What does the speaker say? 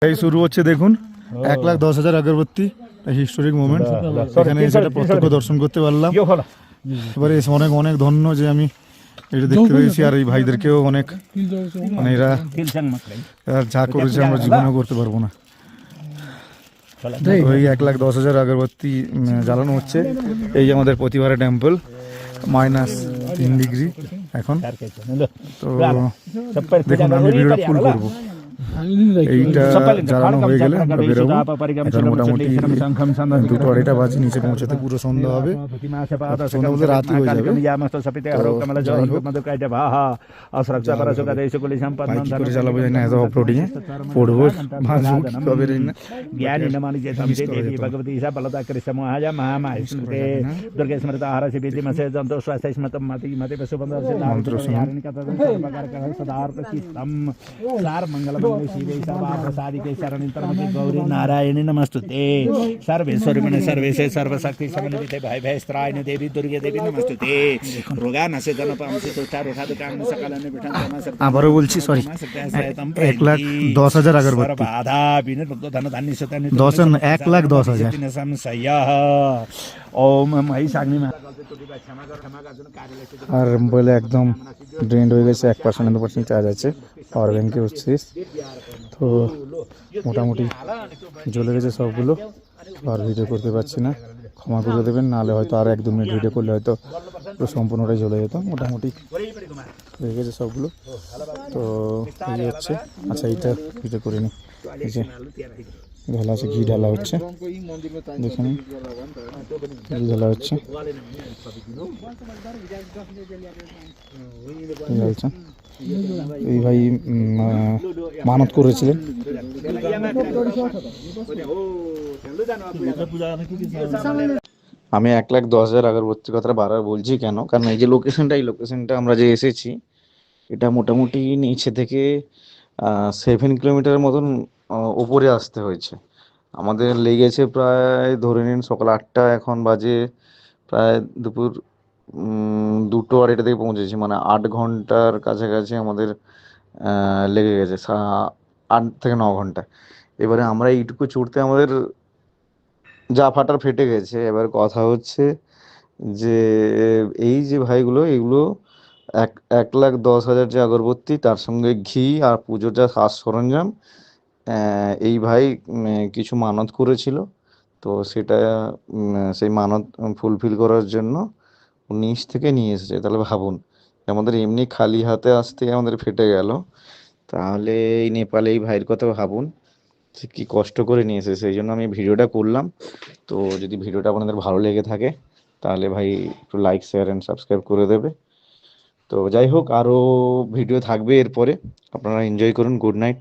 এই শুরু হচ্ছে দেখুন 1,10,000 আগরবাতি, হিস্টোরিক মোমেন্ট। এখানে সেটা প্রত্যক্ষ দর্শন করতে পারলাম। এবারে অনেক অনেক ধন্য যে আমি এটা দেখতে পেয়েছি, আর এই ভাইদেরকেও অনেক, মানে এরা যা করেছে আমরা জীবনেও করতে পারবো না। ওই 1,10,000 আগরবাতি জ্বালানো হচ্ছে। এই আমাদের প্রতিবারে টেম্পল, -3 ডিগ্রি এখন। তো দেখুন আমি ভিডিওটা ফুল করবো। এইটা জ্বালানো হয়ে গেলে আমরা বেরোবো। এখন মোটামুটি 2-2:30 বাজে, নিচে পৌঁছাতে পুরো সন্ধ্যা হবে। সন্ধ্যা বলতে রাতই হয়ে যাবে। যাই হোক, বাইক করে চালাবো জানি না, এত অফরোডিং এ পড়বো, ভাসবো কিভাবে জানি না। মন্ত্র শুনুন। शिवे सर्वासादिके शरणितरमते गौरी नारायणी नमस्तुते सर्वेश्वरी मने सर्वेशे सर्वशक्ति समन्विते भाई भैस्त्रायिने देवी दुर्गे देवी नमस्तुते रोगानसे जनपांसे तुष्टारोषाद काम सकलने बिठान আবারও বলছি, সরি, 1,10,000 আগরবাতি, बाधा बिने धन धान्य सतन 1,10,000। संशय ओम महिषाग्नि আর মোবাইলে একদম ড্রেন্ড হয়ে গেছে, 1% চার্জ আছে, পাওয়ার ব্যাংকে হচ্ছে। তো মোটামুটি জ্বলে গেছে সবগুলো, আর ভিডিও করতে পারছি না, ক্ষমা করে দেবেন। নাহলে হয়তো আর 1-2 মিনিট ভিডিও করলে হয়তো পুরো সম্পূর্ণটাই জ্বলে যেত। মোটামুটি হয়ে গেছে সবগুলো। তো এই হচ্ছে, আচ্ছা এইটা ভিডিও করে নিই। এই যে ঢালা আছে, ঘি ঢালা হচ্ছে, দেখে নিন, ঘি ঢালা হচ্ছে। এই ভাই মানত করেছিলেন। আমি 1,10,000 আগরবাতির কথাটা বারবার বলছি কেন, কারণ এই যে লোকেশনটা আমরা যে এসেছি, এটা মোটামুটি নিচে থেকে 7 কিলোমিটার মতন ওপরে আসতে হয়েছে। আমাদের লেগেছে প্রায়, ধরে নিন সকাল 8টা, এখন বাজে প্রায় দুপুর 2-2:30 থেকে পৌঁছেছি, মানে 8 ঘন্টার কাছাকাছি আমাদের লেগে গেছে, 8 থেকে 9 ঘন্টা। এবারে আমরা এইটুকু চড়তে আমাদের যা ফাটার ফেটে গেছে। এবার কথা হচ্ছে যে এই যে ভাইগুলো, এগুলো 1,10,000 যে আগরবাতি, তার সঙ্গে ঘি আর পুজোর যা সাজ সরঞ্জাম, এই ভাই কিছু মানত করেছিল, তো সেটা সেই মানত ফুলফিল করার জন্য নিচ থেকে নিয়ে এসেছে। তাহলে ভাবুন, আমাদের এমনি খালি হাতে আসতে আমাদের ফেটে গেল, তাহলে এই নেপালে এই ভাইয়ের কথা ভাবুন সে কী কষ্ট করে নিয়ে এসেছে। সেই জন্য আমি ভিডিওটা করলাম। তো যদি ভিডিওটা আপনাদের ভালো লেগে থাকে, তাহলে ভাই একটু লাইক, শেয়ার অ্যান্ড সাবস্ক্রাইব করে দেবে। তো যাই হোক, আরও ভিডিও থাকবে এরপরে, আপনারা এনজয় করুন। Good night.